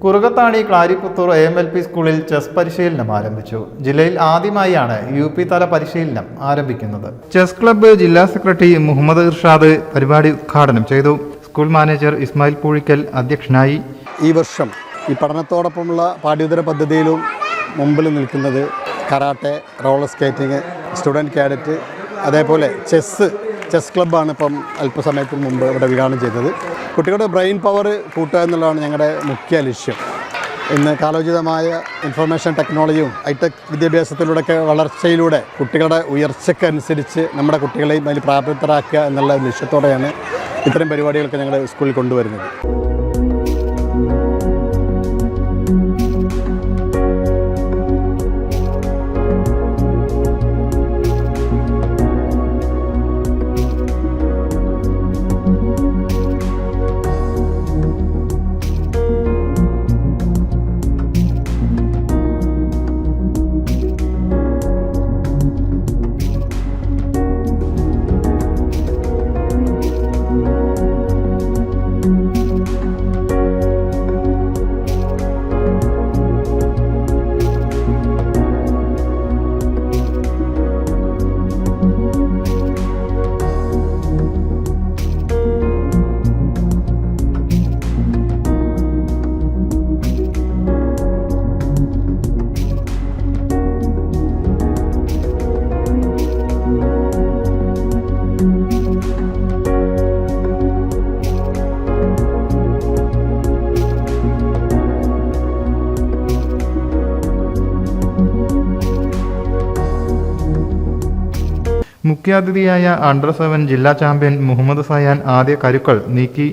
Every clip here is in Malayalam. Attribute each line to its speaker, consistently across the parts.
Speaker 1: കുറുകത്താണി ക്ലാരിപ്പുത്തൂർ AMLP സ്കൂളിൽ ചെസ് പരിശീലനം ആരംഭിച്ചു. ജില്ലയിൽ ആദ്യമായാണ് UP തല പരിശീലനം ആരംഭിക്കുന്നത്. ചെസ് ക്ലബ്ബ് ജില്ലാ സെക്രട്ടറി മുഹമ്മദ് ഇർഷാദ് പരിപാടി ഉദ്ഘാടനം ചെയ്തു. സ്കൂൾ മാനേജർ ഇസ്മായിൽ പൂഴിക്കൽ അധ്യക്ഷനായി.
Speaker 2: ഈ വർഷം ഈ പഠനത്തോടൊപ്പമുള്ള പാഠ്യേതര പദ്ധതിയിലും മുമ്പിൽ നിൽക്കുന്നത് karate, roller skating, student cadet, അതേപോലെ ചെസ് ക്ലബ്ബാണ് ഇപ്പം അല്പസമയത്തിന് മുമ്പ് ഇവിടെ ഉദ്ഘാടനം ചെയ്തത്. കുട്ടികളുടെ ബ്രെയിൻ പവർ കൂട്ടുക എന്നുള്ളതാണ് ഞങ്ങളുടെ മുഖ്യ ലക്ഷ്യം. ഇന്ന് കാലോചിതമായ ഇൻഫർമേഷൻ ടെക്നോളജിയും ഹൈടെക് വിദ്യാഭ്യാസത്തിലൂടെയൊക്കെ വളർച്ചയിലൂടെ കുട്ടികളുടെ ഉയർച്ചയ്ക്കനുസരിച്ച് നമ്മുടെ കുട്ടികളെയും അതിൽ പ്രാപ്തരാക്കുക എന്നുള്ള ലക്ഷ്യത്തോടെയാണ് ഇത്തരം പരിപാടികളൊക്കെ ഞങ്ങൾ സ്കൂളിൽ കൊണ്ടുവരുന്നത്.
Speaker 1: മുഖ്യാതിഥിയായ അണ്ടർ-7 ജില്ലാ ചാമ്പ്യൻ മുഹമ്മദ് സയാൻ ആദ്യ കരുക്കൾ നീക്കി.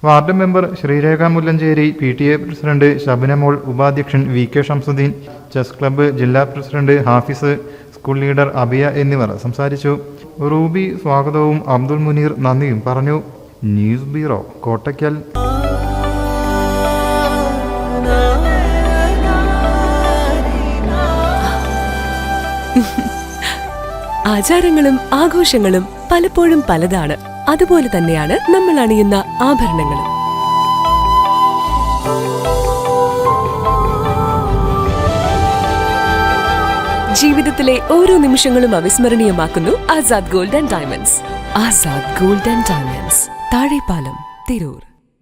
Speaker 1: Ward member Sreerekha Mullancheri, PTA president Shabanamol, ഉപാധ്യക്ഷൻ VK ഷംസുദ്ദീൻ, ചെസ് ക്ലബ്ബ് ജില്ലാ president Hafiz, school leader Abiya എന്നിവർ സംസാരിച്ചു. റൂബി സ്വാഗതവും അബ്ദുൾ മുനീർ നന്ദിയും പറഞ്ഞു. News bureau, Kottakkal.
Speaker 3: ആചാരങ്ങളും ആഘോഷങ്ങളും പലപ്പോഴും പലതാണ്. അതുപോലെ തന്നെയാണ് നമ്മൾ അണിയുന്ന ആഭരണങ്ങളും. ജീവിതത്തിലെ ഓരോ നിമിഷങ്ങളും അവിസ്മരണീയമാക്കുന്നു Azad gold and diamonds. Azad gold and diamonds, Thazhepalam, Tirur.